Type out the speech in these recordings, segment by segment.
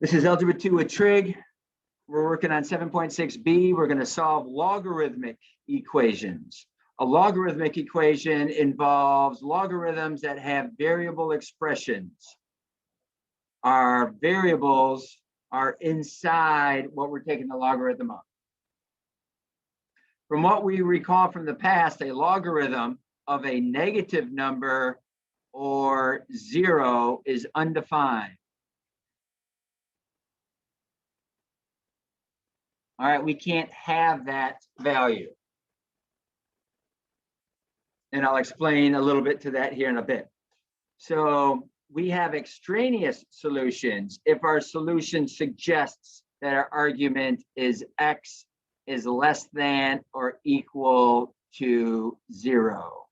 This is Algebra 2 with trig. We're working on 7.6b. We're going to solve logarithmic equations. A logarithmic equation involves logarithms that have variable expressions. Our variables are inside what we're taking the logarithm of. From what we recall from the past, a logarithm of a negative number or 0 is undefined. All right, we can't have that value. And I'll explain a little bit to that here in a bit. So we have extraneous solutions if our solution suggests that our argument is x is less than or equal to 0.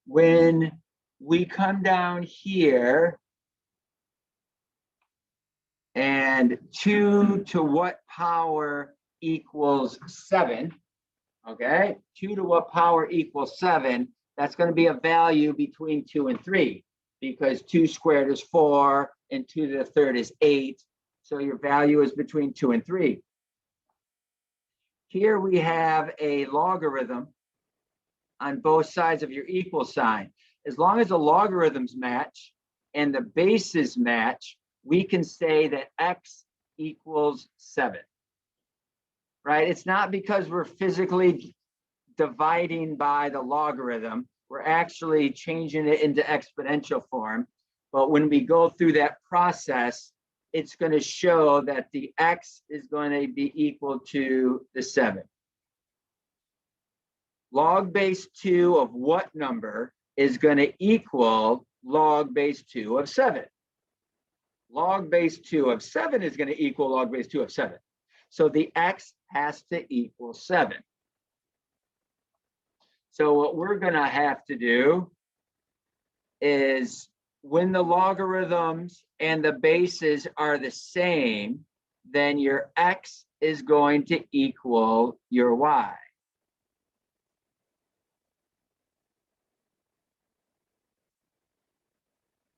When we come down here, and 2 to what power equals 7, okay? 2 to what power equals 7, that's going to be a value between 2 and 3, because 2 squared is 4, and 2 to the third is 8, so your value is between 2 and 3. Here we have a logarithm on both sides of your equal sign. As long as the logarithms match and the bases match, we can say that x equals 7, right? It's not because we're physically dividing by the logarithm. We're actually changing it into exponential form. But when we go through that process, it's going to show that the x is going to be equal to the 7. Log base 2 of what number is going to equal log base 2 of 7? Log base 2 of 7 is going to equal log base 2 of 7. So the x has to equal 7. So what we're going to have to do is, when the logarithms and the bases are the same, then your x is going to equal your y.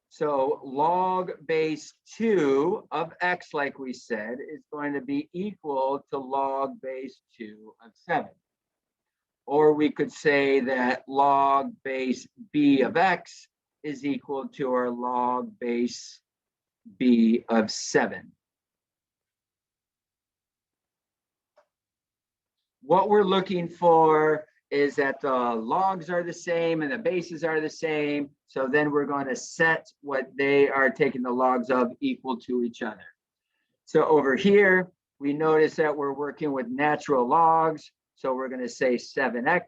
So log base 2 of x, like we said, is going to be equal to log base 2 of 7. Or we could say that log base b of x is equal to our log base b of 7. What we're looking for is that the logs are the same and the bases are the same. So then we're going to set what they are taking the logs of equal to each other. So over here, we notice that we're working with natural logs. So we're going to say 7x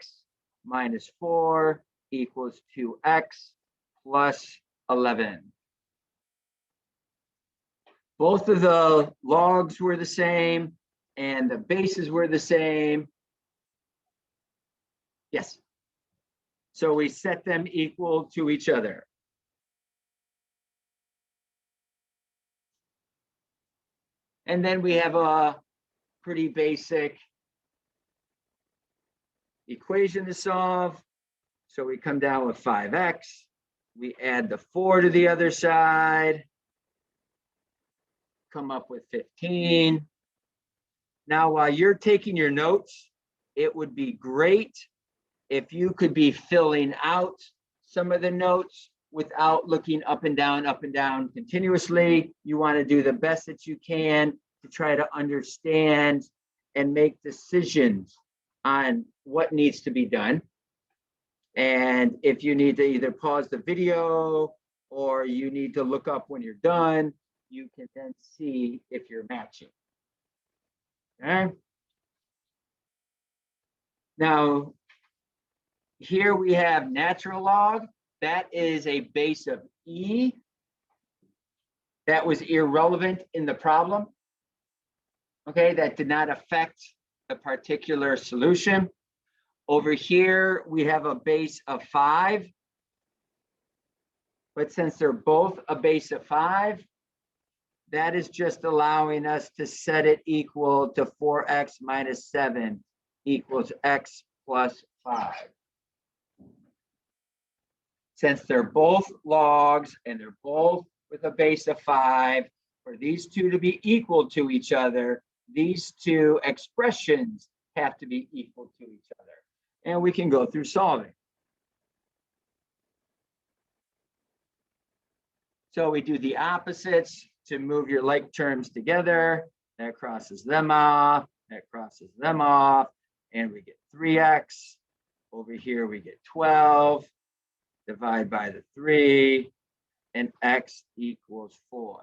minus 4 equals 2x plus 11. Both of the logs were the same and the bases were the same. Yes. So we set them equal to each other. And then we have a pretty basic equation to solve. So we come down with 5x. We add the 4 to the other side. Come up with 15. Now, while you're taking your notes, it would be great if you could be filling out some of the notes without looking up and down continuously. You want to do the best that you can to try to understand and make decisions on what needs to be done. And if you need to either pause the video or you need to look up when you're done, you can then see if you're matching. Okay. Now, here we have natural log. That is a base of e. That was irrelevant in the problem. Okay, that did not affect the particular solution. Over here, we have a base of 5. But since they're both a base of 5, that is just allowing us to set it equal to 4x minus 7 equals x plus 5. Since they're both logs and they're both with a base of 5. For these two to be equal to each other, these two expressions have to be equal to each other. And we can go through solving. So we do the opposites to move your like terms together. That crosses them off, that crosses them off, and we get 3x. Over here we get 12, divide by the 3, and x equals 4.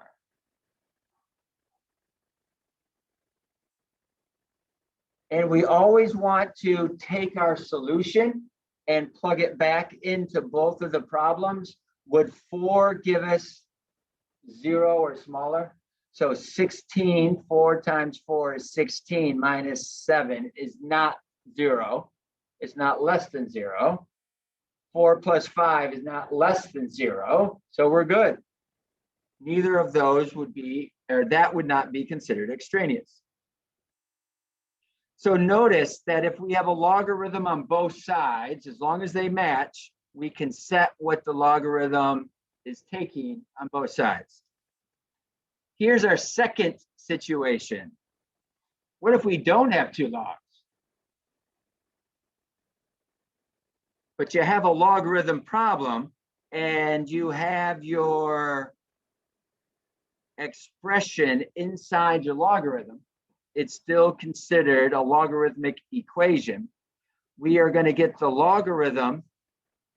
And we always want to take our solution and plug it back into both of the problems. Would 4 give us 0 or smaller? So 16, 4 times 4 is 16, minus 7 is not 0. It's not less than 0. 4 plus 5 is not less than 0. So we're good. Neither of those would be, or that would not be considered extraneous. So notice that if we have a logarithm on both sides, as long as they match, we can set what the logarithm is taking on both sides. Here's our second situation. What if we don't have two logs? But you have a logarithm problem and you have your expression inside your logarithm. It's still considered a logarithmic equation. We are going to get the logarithm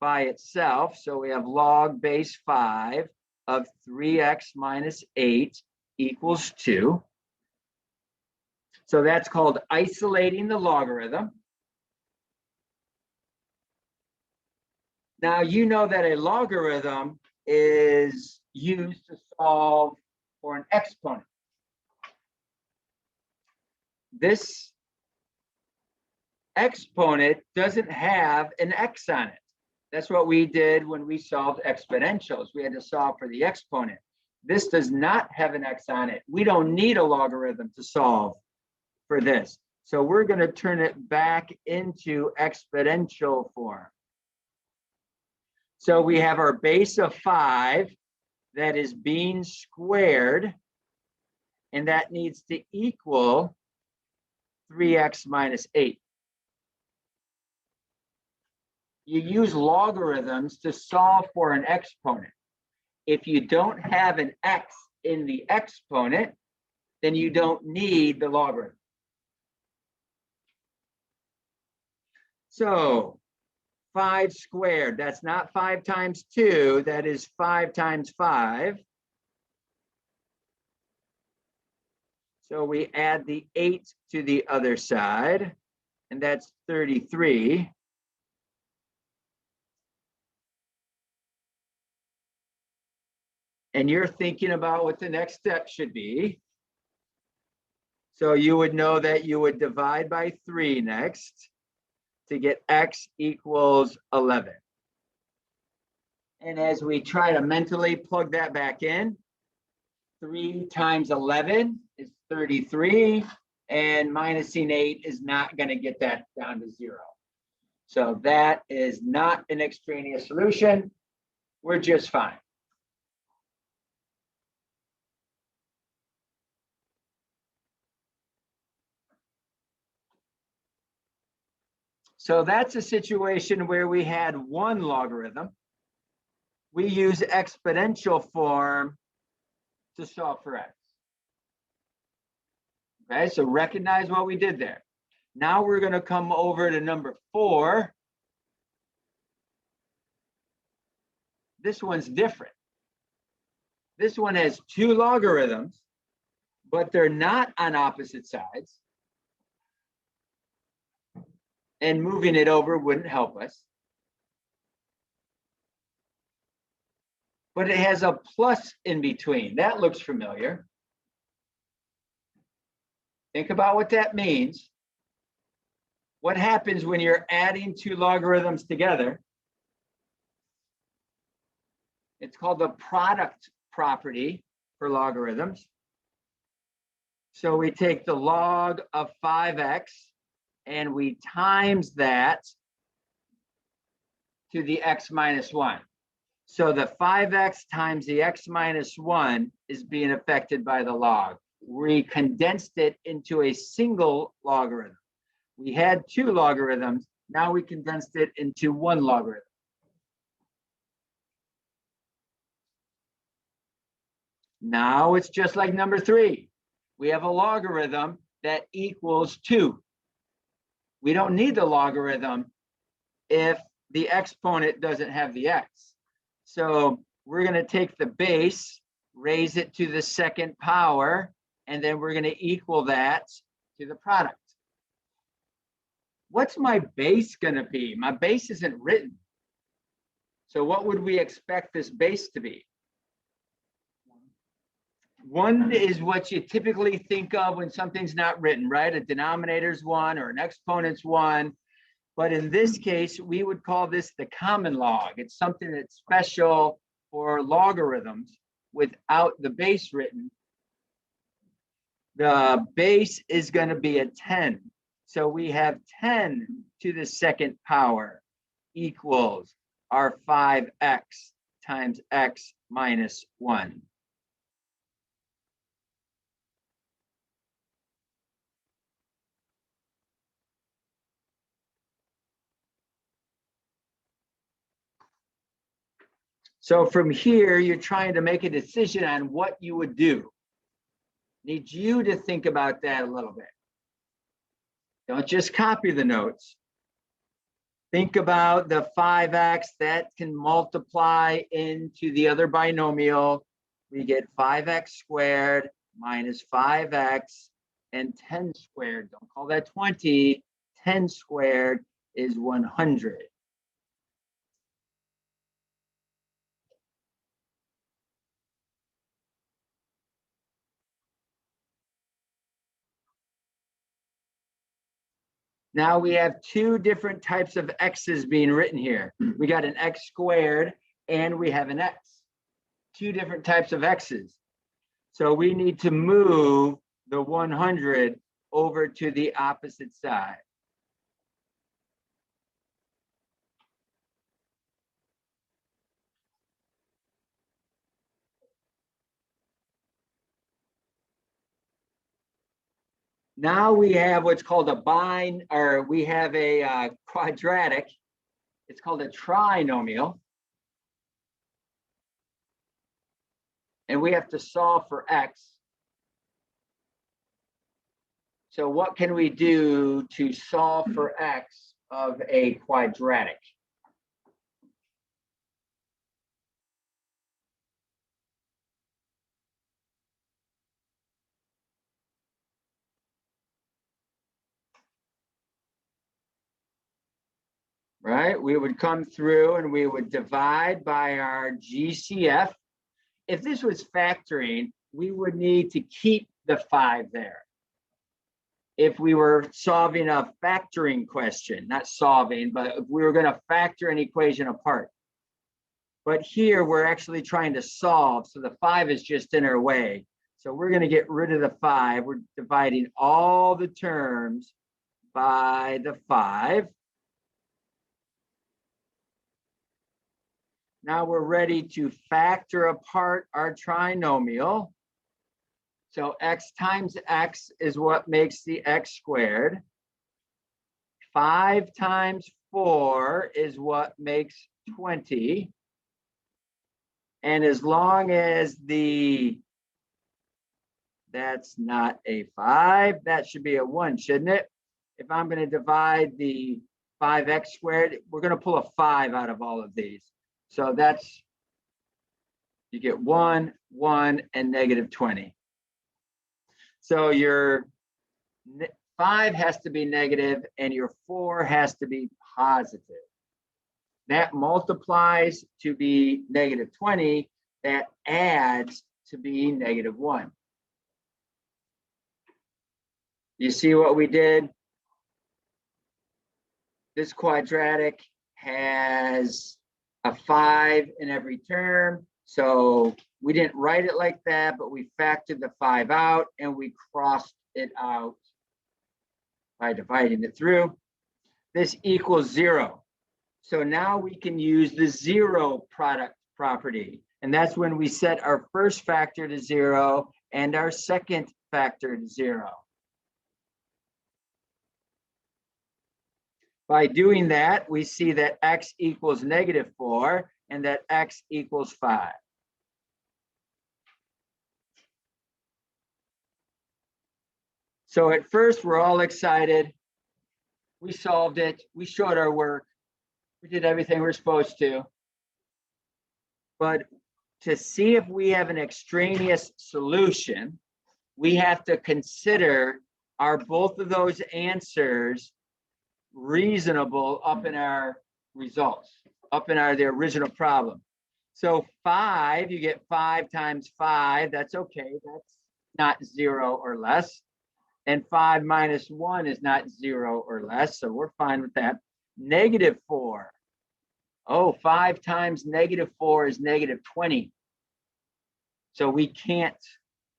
by itself. So we have log base 5 of 3x minus 8 equals 2. So that's called isolating the logarithm. Now you know that a logarithm is used to solve for an exponent. This exponent doesn't have an x on it. That's what we did when we solved exponentials. We had to solve for the exponent. This does not have an x on it. We don't need a logarithm to solve for this. So we're going to turn it back into exponential form. So we have our base of 5 that is being squared, and that needs to equal 3x minus 8. You use logarithms to solve for an exponent. If you don't have an x in the exponent, then you don't need the logarithm. So 5 squared, that's not 5 times 2, that is 5 times 5. So we add the 8 to the other side, and that's 33. And you're thinking about what the next step should be. So you would know that you would divide by 3 next to get x equals 11. And as we try to mentally plug that back in, 3 times 11 is 33, and minusing 8 is not going to get that down to 0. So that is not an extraneous solution. We're just fine. So that's a situation where we had one logarithm. We use exponential form to solve for x. Okay, so recognize what we did there. Now we're going to come over to number 4. This one's different. This one has 2 logarithms, but they're not on opposite sides. And moving it over wouldn't help us. But it has a plus in between. That looks familiar. Think about what that means. What happens when you're adding 2 logarithms together? It's called the product property for logarithms. So we take the log of 5x and we times that to the x minus 1. So the 5x times the x minus 1 is being affected by the log. We condensed it into a single logarithm. We had 2 logarithms. Now we condensed it into 1 logarithm. Now it's just like number 3. We have a logarithm that equals 2. We don't need the logarithm if the exponent doesn't have the x. So we're going to take the base, raise it to the second power, and then we're going to equal that to the product. What's my base going to be? My base isn't written. So what would we expect this base to be? 1 is what you typically think of when something's not written, right? A denominator's 1 or an exponent's 1. But in this case, we would call this the common log. It's something that's special for logarithms without the base written. The base is going to be a 10. So we have 10 to the second power equals our 5x times x minus 1. So from here, you're trying to make a decision on what you would do. Need you to think about that a little bit. Don't just copy the notes. Think about the 5x that can multiply into the other binomial. We get 5x squared minus 5x and 10 squared. Don't call that 20. 10 squared is 100. Now we have 2 different types of x's being written here. We got an x squared and we have an x. 2 different types of x's. So we need to move the 100 over to the opposite side. Now we have what's called a quadratic. It's called a trinomial. And we have to solve for x. So what can we do to solve for x of a quadratic? Right? We would come through and we would divide by our GCF. If this was factoring, we would need to keep the 5 there. If we were solving a factoring question, not solving, but if we were going to factor an equation apart. But here we're actually trying to solve, so the 5 is just in our way. So we're going to get rid of the 5. We're dividing all the terms by the 5. Now we're ready to factor apart our trinomial. So x times x is what makes the x squared. 5 times 4 is what makes 20. And as long as that's not a 5, that should be a 1, shouldn't it? If I'm going to divide the 5x squared, we're going to pull a 5 out of all of these. So that's, you get 1, 1, and negative 20. So your 5 has to be negative and your 4 has to be positive. That multiplies to be negative 20. That adds to be negative 1. You see what we did? This quadratic has a 5 in every term. So we didn't write it like that, but we factored the 5 out and we crossed it out by dividing it through. This equals 0. So now we can use the 0 product property. And that's when we set our first factor to 0 and our second factor to 0. By doing that, we see that x equals -4 and that x equals 5. So at first, we're all excited. We solved it. We showed our work. We did everything we're supposed to. But to see if we have an extraneous solution, we have to consider, are both of those answers reasonable up in our results, up in the original problem? So 5, you get 5 times 5. That's okay. That's not 0 or less. And 5 minus 1 is not 0 or less. So we're fine with that. -4. Oh, 5 times -4 is -20. So we can't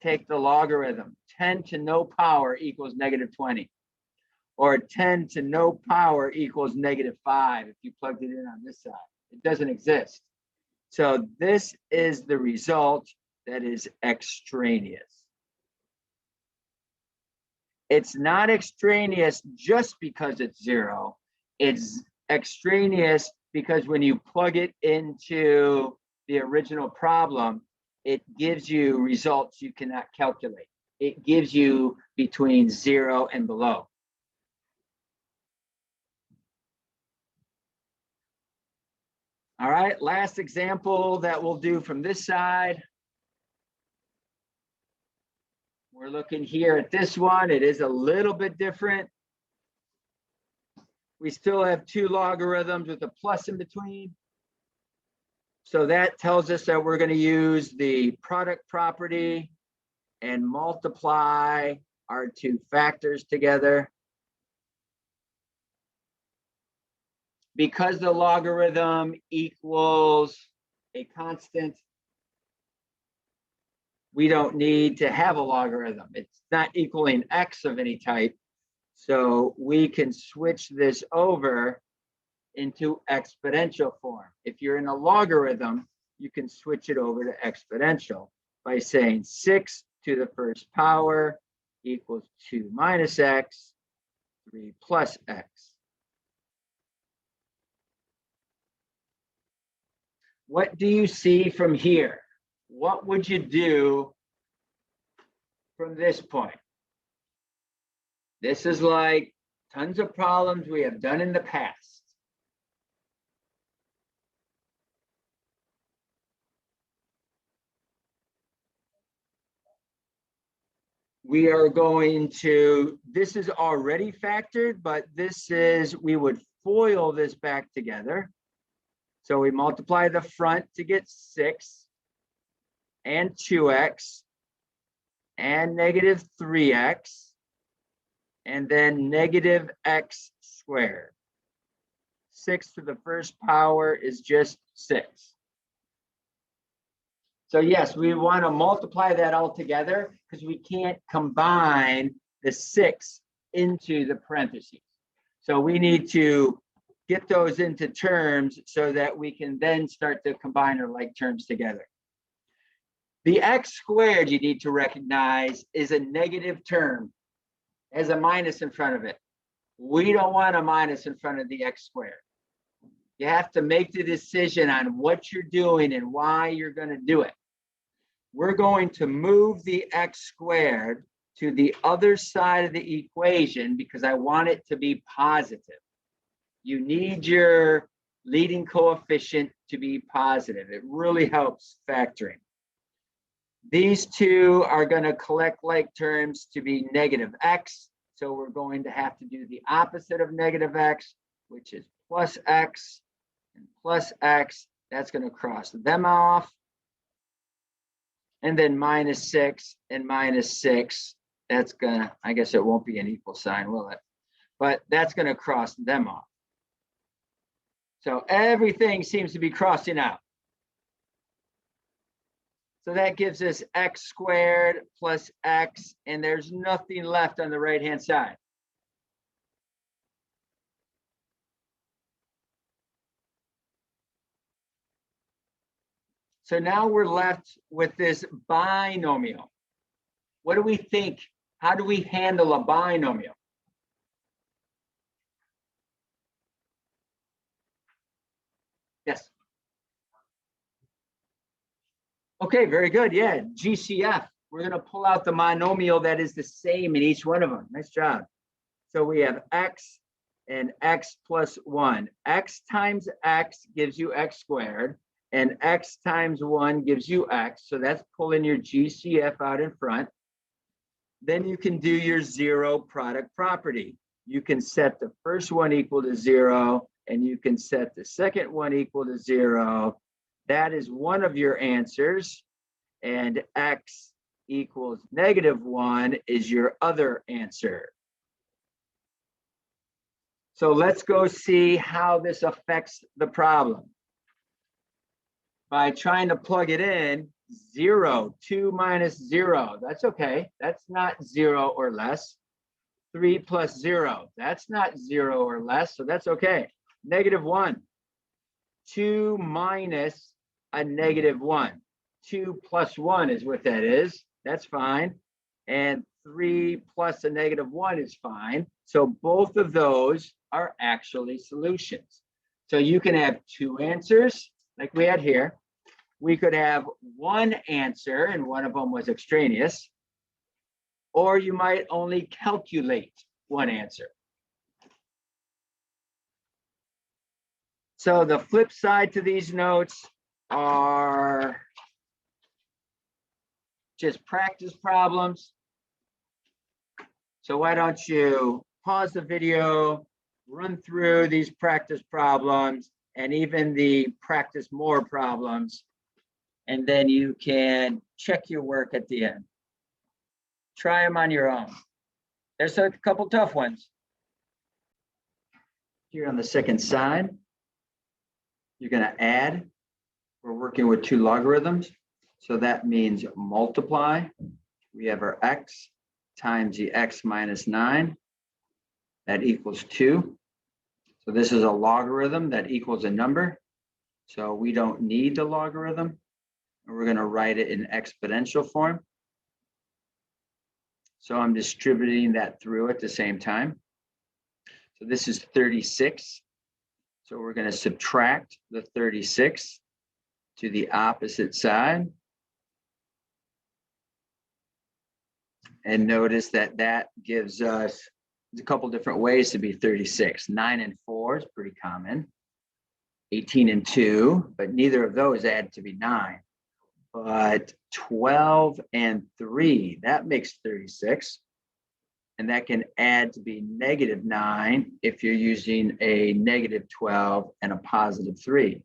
take the logarithm. 10 to no power equals -20. Or 10 to no power equals -5 if you plugged it in on this side. It doesn't exist. So this is the result that is extraneous. It's not extraneous just because it's 0. It's extraneous because when you plug it into the original problem, it gives you results you cannot calculate. It gives you between 0 and below. All right, last example that we'll do from this side. We're looking here at this one. It is a little bit different. We still have 2 logarithms with a plus in between. So that tells us that we're going to use the product property and multiply our 2 factors together. Because the logarithm equals a constant, we don't need to have a logarithm. It's not equaling x of any type. So we can switch this over into exponential form. If you're in a logarithm, you can switch it over to exponential by saying 6 to the first power equals 2 minus x, 3 plus x. What do you see from here? What would you do from this point? This is like tons of problems we have done in the past. We are going to, this is already factored, but this is, we would FOIL this back together. So we multiply the front to get 6 and 2x and -3x and then -x squared. 6 to the first power is just 6. So yes, we want to multiply that all together because we can't combine the 6 into the parentheses. So we need to get those into terms so that we can then start to combine our like terms together. The x squared, you need to recognize, is a negative term. It has a minus in front of it. We don't want a minus in front of the x squared. You have to make the decision on what you're doing and why you're going to do it. We're going to move the x squared to the other side of the equation because I want it to be positive. You need your leading coefficient to be positive. It really helps factoring. These two are going to collect like terms to be -x. So we're going to have to do the opposite of -x, which is plus x and plus x. That's going to cross them off. And then -6 and -6. That's going to, I guess it won't be an equal sign, will it? But that's going to cross them off. So everything seems to be crossing out. So that gives us x squared plus x, and there's nothing left on the right-hand side. So now we're left with this binomial. What do we think? How do we handle a binomial? Yes. Okay, very good. Yeah, GCF. We're going to pull out the monomial that is the same in each one of them. Nice job. So we have x and x plus 1. X times x gives you x squared, and x times 1 gives you x. So that's pulling your GCF out in front. Then you can do your zero product property. You can set the first one equal to 0, and you can set the second one equal to 0. That is one of your answers, and x equals -1 is your other answer. So let's go see how this affects the problem. By trying to plug it in, 0, 2 minus 0, that's okay. That's not 0 or less. 3 plus 0, that's not 0 or less, so that's okay. -1, 2 minus a -1. 2 plus 1 is what that is. That's fine. And 3 plus a -1 is fine. So both of those are actually solutions. So you can have two answers like we had here. We could have one answer and one of them was extraneous, or you might only calculate one answer. So the flip side to these notes are just practice problems. So why don't you pause the video, run through these practice problems and even the practice more problems, and then you can check your work at the end. Try them on your own. There's a couple tough ones. Here on the second side, you're going to add. We're working with two logarithms. So that means multiply. We have our x times the x minus 9. That equals 2. So this is a logarithm that equals a number. So we don't need the logarithm. And we're going to write it in exponential form. So I'm distributing that through at the same time. So this is 36. So we're going to subtract the 36 to the opposite side. And notice that that gives us a couple different ways to be 36. 9 and 4 is pretty common. 18 and 2, but neither of those add to be 9. But 12 and 3, that makes 36. And that can add to be -9 if you're using a -12 and a +3.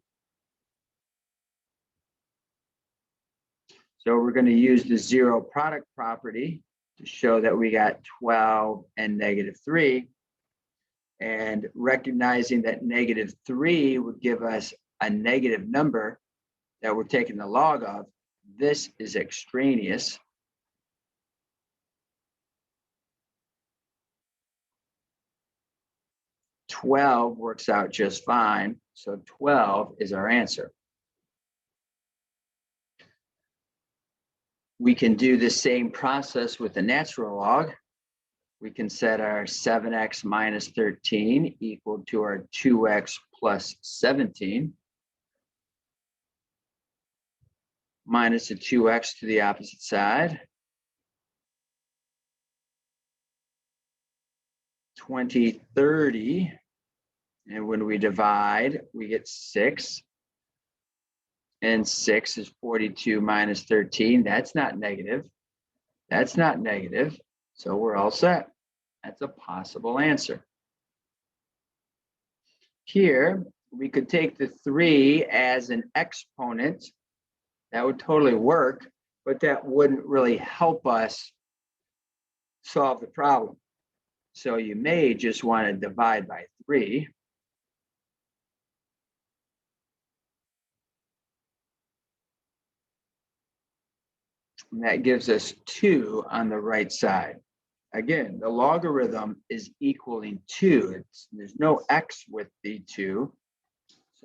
So we're going to use the zero product property to show that we got 12 and -3. And recognizing that -3 would give us a negative number that we're taking the log of. This is extraneous. $12 works out just fine. So 12 is our answer. We can do the same process with the natural log. We can set our 7x minus 13 equal to our 2x plus 17 minus the 2x to the opposite side. 20, 30. And when we divide, we get 6. And 6 is 42 minus 13. That's not negative. That's not negative. So we're all set. That's a possible answer. Here, we could take the 3 as an exponent. That would totally work, but that wouldn't really help us solve the problem. So you may just want to divide by 3. And that gives us 2 on the right side. Again, the logarithm is equaling 2. There's no x with the 2.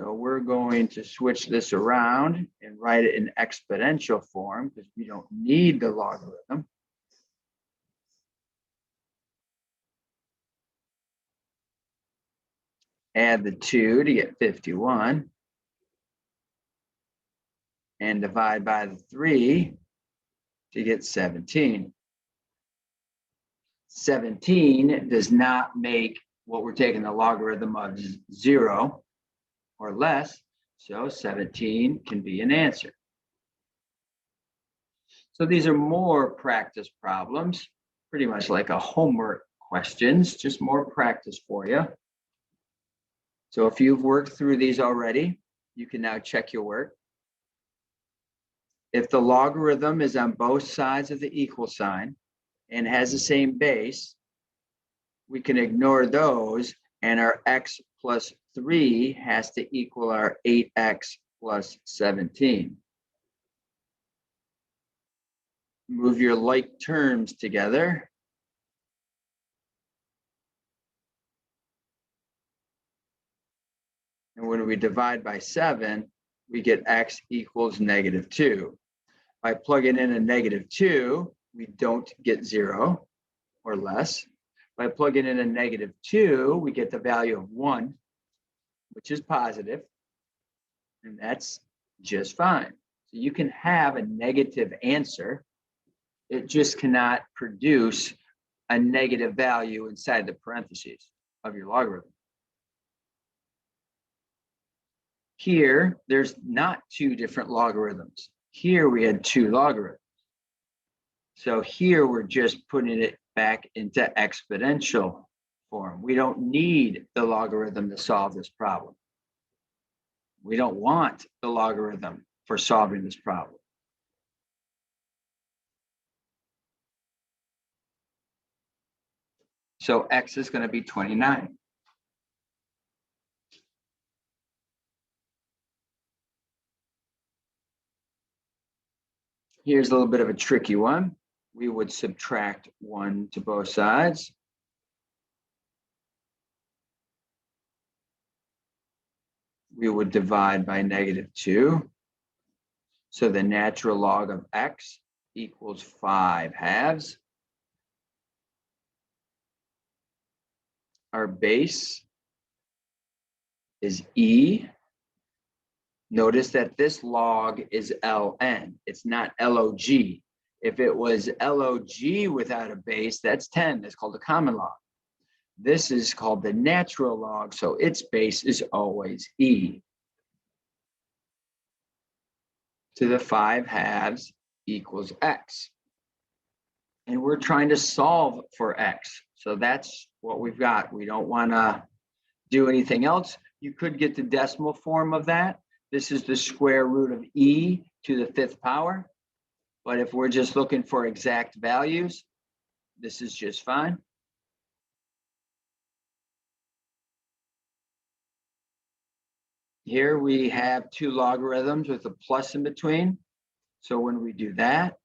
So we're going to switch this around and write it in exponential form because we don't need the logarithm. Add the 2 to get 51. And divide by the 3 to get 17. 17 does not make what we're taking the logarithm of 0 or less. So 17 can be an answer. So these are more practice problems, pretty much like a homework questions, just more practice for you. So if you've worked through these already, you can now check your work. If the logarithm is on both sides of the equal sign and has the same base, we can ignore those, and our x plus 3 has to equal our 8x plus 17. Move your like terms together. And when we divide by 7, we get x equals -2. By plugging in a -2, we don't get 0 or less. By plugging in a -2, we get the value of 1, which is positive, and that's just fine. So you can have a negative answer. It just cannot produce a negative value inside the parentheses of your logarithm. Here, there's not 2 different logarithms. Here we had 2 logarithms. So here we're just putting it back into exponential form. We don't need the logarithm to solve this problem. We don't want the logarithm for solving this problem. So x is going to be 29. Here's a little bit of a tricky one. We would subtract 1 to both sides. We would divide by -2. So the natural log of x equals 5/2. Our base is e. Notice that this log is ln. It's not log. If it was log without a base, that's 10. That's called a common log. This is called the natural log, so its base is always e. To the 5/2 equals x. And we're trying to solve for x. So that's what we've got. We don't want to do anything else. You could get the decimal form of that. This is the square root of e to the 5th power. But if we're just looking for exact values, this is just fine. Here we have 2 logarithms with a plus in between. So when we do that,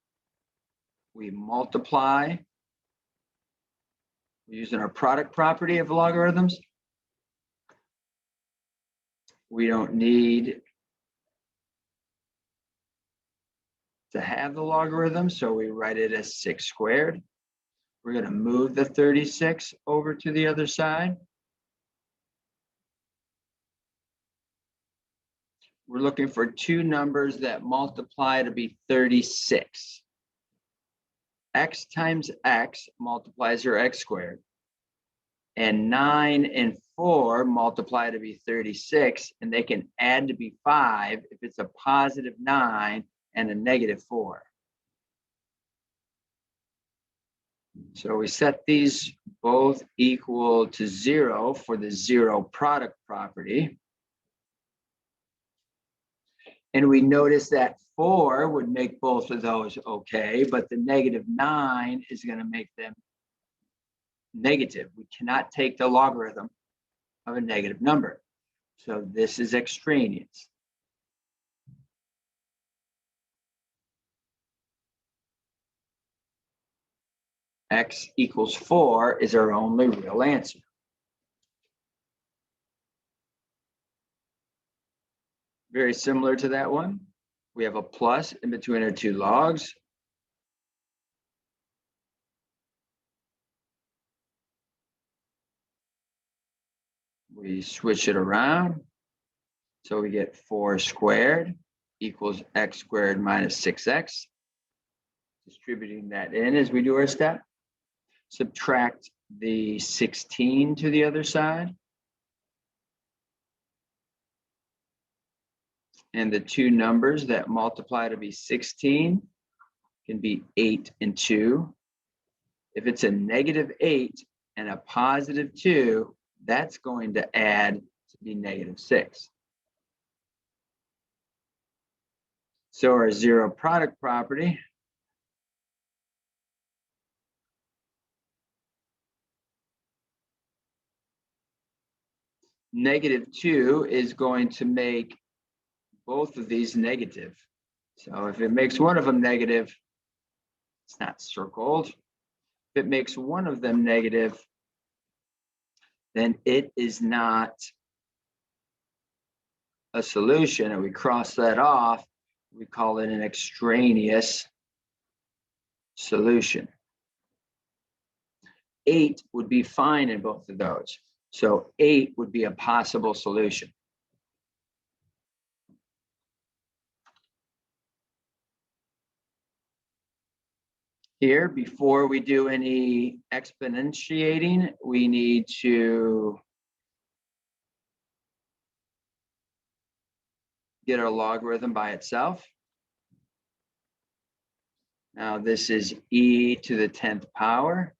we multiply. We're using our product property of logarithms. We don't need to have the logarithm, so we write it as 6 squared. We're going to move the 36 over to the other side. We're looking for 2 numbers that multiply to be 36. X times x multiplies your x squared. And 9 and 4 multiply to be 36, and they can add to be 5 if it's a +9 and a -4. So we set these both equal to 0 for the 0 product property. And we notice that 4 would make both of those okay, but the -9 is going to make them negative. We cannot take the logarithm of a negative number. So this is extraneous. X equals 4 is our only real answer. Very similar to that one. We have a plus in between our two logs. We switch it around. So we get 4 squared equals x squared minus 6x. Distributing that in as we do our step. Subtract the 16 to the other side. And the two numbers that multiply to be 16 can be 8 and 2. If it's a negative 8 and a positive 2, that's going to add to be negative 6. So our zero product property negative 2 is going to make both of these negative. So if it makes one of them negative, it's not circled. If it makes one of them negative, then it is not a solution, and we cross that off. We call it an extraneous solution. 8 would be fine in both of those. So 8 would be a possible solution. Here, before we do any exponentiating, we need to get our logarithm by itself. Now this is e to the 10th power.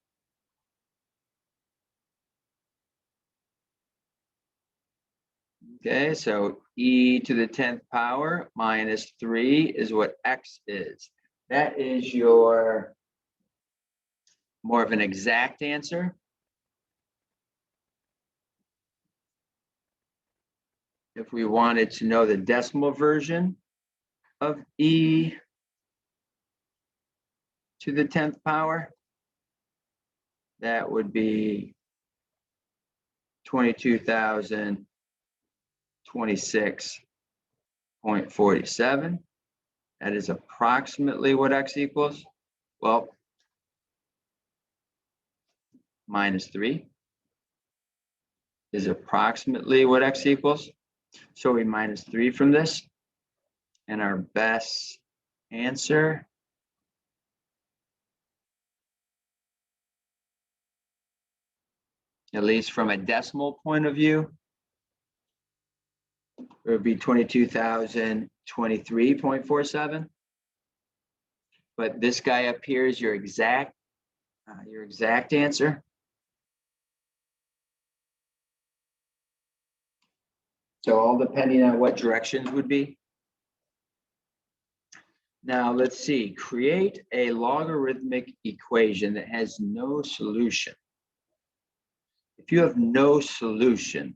Okay, so e to the 10th power minus 3 is what x is. That is your more of an exact answer. If we wanted to know the decimal version of e to the 10th power, that would be 22,026.47. That is approximately what x equals. Well, minus 3 is approximately what x equals. So we minus 3 from this, and our best answer at least from a decimal point of view, it would be 22,023.47. But this guy up here is your exact answer. So all depending on what directions would be. Now let's see, create a logarithmic equation that has no solution. If you have no solution,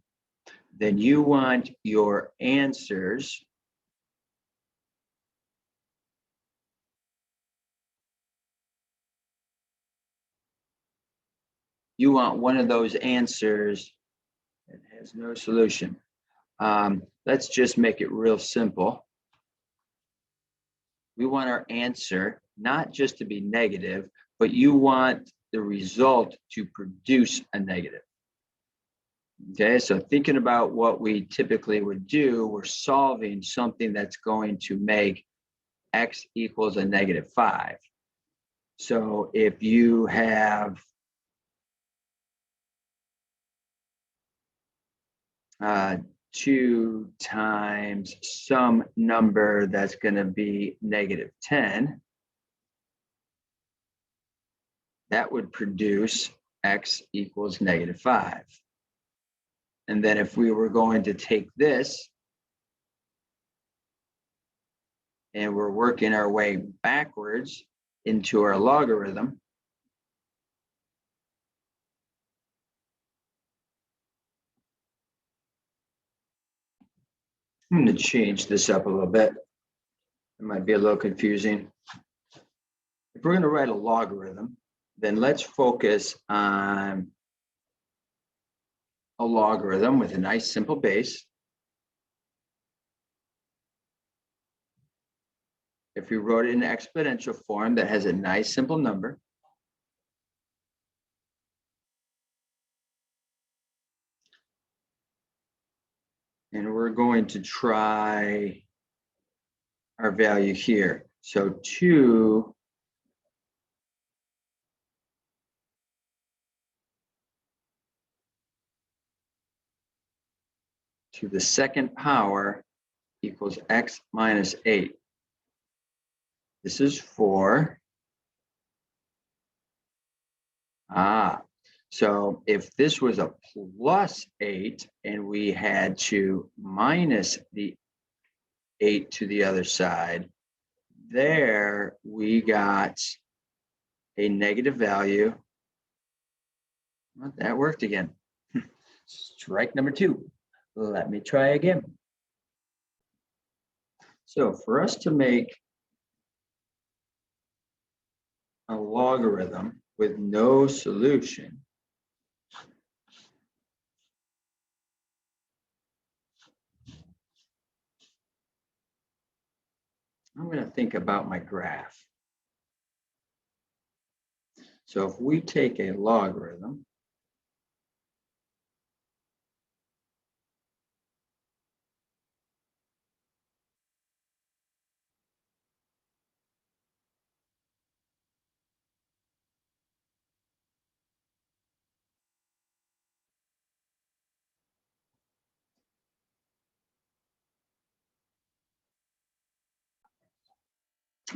then you want your answers you want one of those answers that has no solution. Let's just make it real simple. We want our answer not just to be negative, but you want the result to produce a negative. Okay, so thinking about what we typically would do, we're solving something that's going to make x equals a negative 5. So if you have 2 times some number that's going to be negative 10, that would produce x equals negative 5. And then if we were going to take this and we're working our way backwards into our logarithm, I'm going to change this up a little bit. It might be a little confusing. If we're going to write a logarithm, then let's focus on a logarithm with a nice simple base. if we wrote it in exponential form that has a nice simple number, and we're going to try our value here. So 2 to the second power equals x minus 8. This is for, so if this was a plus 8 and we had to minus the 8 to the other side, there we got a negative value. Well, that worked again. Strike number 2. Let me try again. So for us to make a logarithm with no solution, I'm going to think about my graph. So if we take a logarithm,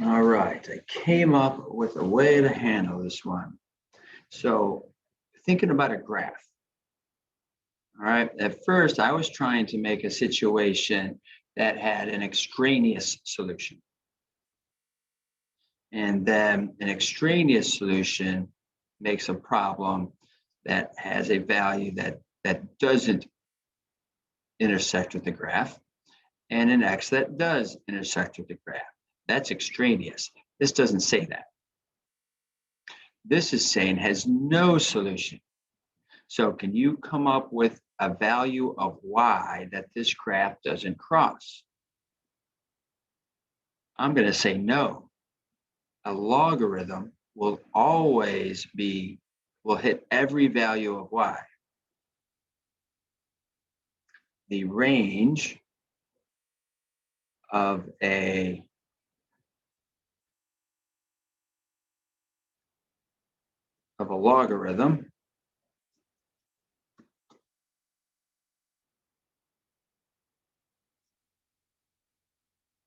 all right, I came up with a way to handle this one. So thinking about a graph. All right, at first I was trying to make a situation that had an extraneous solution. And then an extraneous solution makes a problem that has a value that doesn't intersect with the graph, and an x that does intersect with the graph. That's extraneous. This doesn't say that. This is saying has no solution. So can you come up with a value of y that this graph doesn't cross? I'm going to say no. A logarithm will always will hit every value of y. The range of a logarithm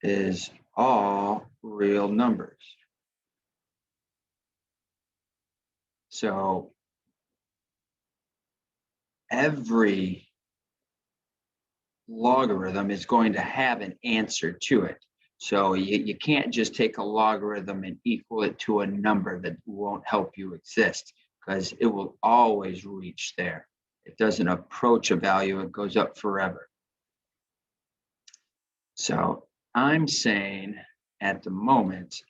is all real numbers. So every logarithm is going to have an answer to it. So you can't just take a logarithm and equal it to a number that won't help you exist, because it will always reach there. It doesn't approach a value, it goes up forever. So I'm saying at the moment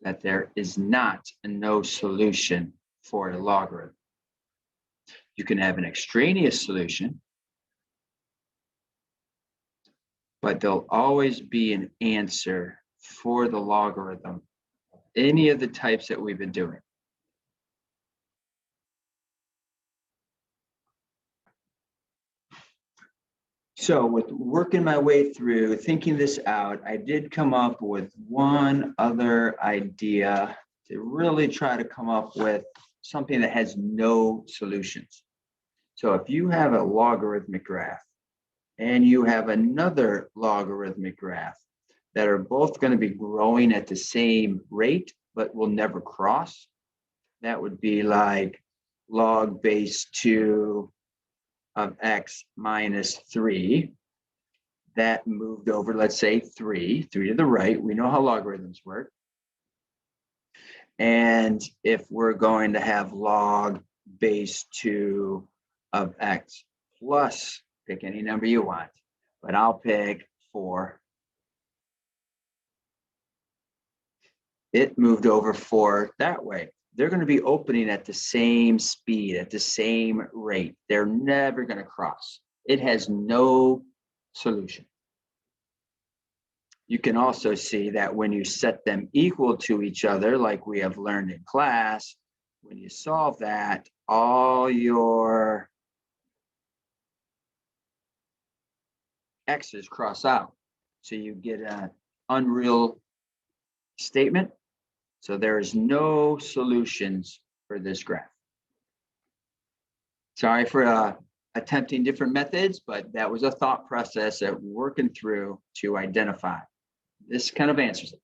that there is not a no solution for a logarithm. You can have an extraneous solution, but there'll always be an answer for the logarithm, any of the types that we've been doing. So with working my way through, thinking this out, I did come up with one other idea to really try to come up with something that has no solutions. So if you have a logarithmic graph and you have another logarithmic graph that are both going to be growing at the same rate, but will never cross, that would be like log base 2 of x minus 3. That moved over, let's say 3 to the right. We know how logarithms work. And if we're going to have log base 2 of x plus, pick any number you want, but I'll pick 4. It moved over 4 that way. They're going to be opening at the same speed, at the same rate. They're never going to cross. It has no solution. You can also see that when you set them equal to each other, like we have learned in class, when you solve that, all your x's cross out. So you get an unreal statement. So there is no solutions for this graph. Sorry for attempting different methods, but that was a thought process that we're working through to identify. This kind of answers it.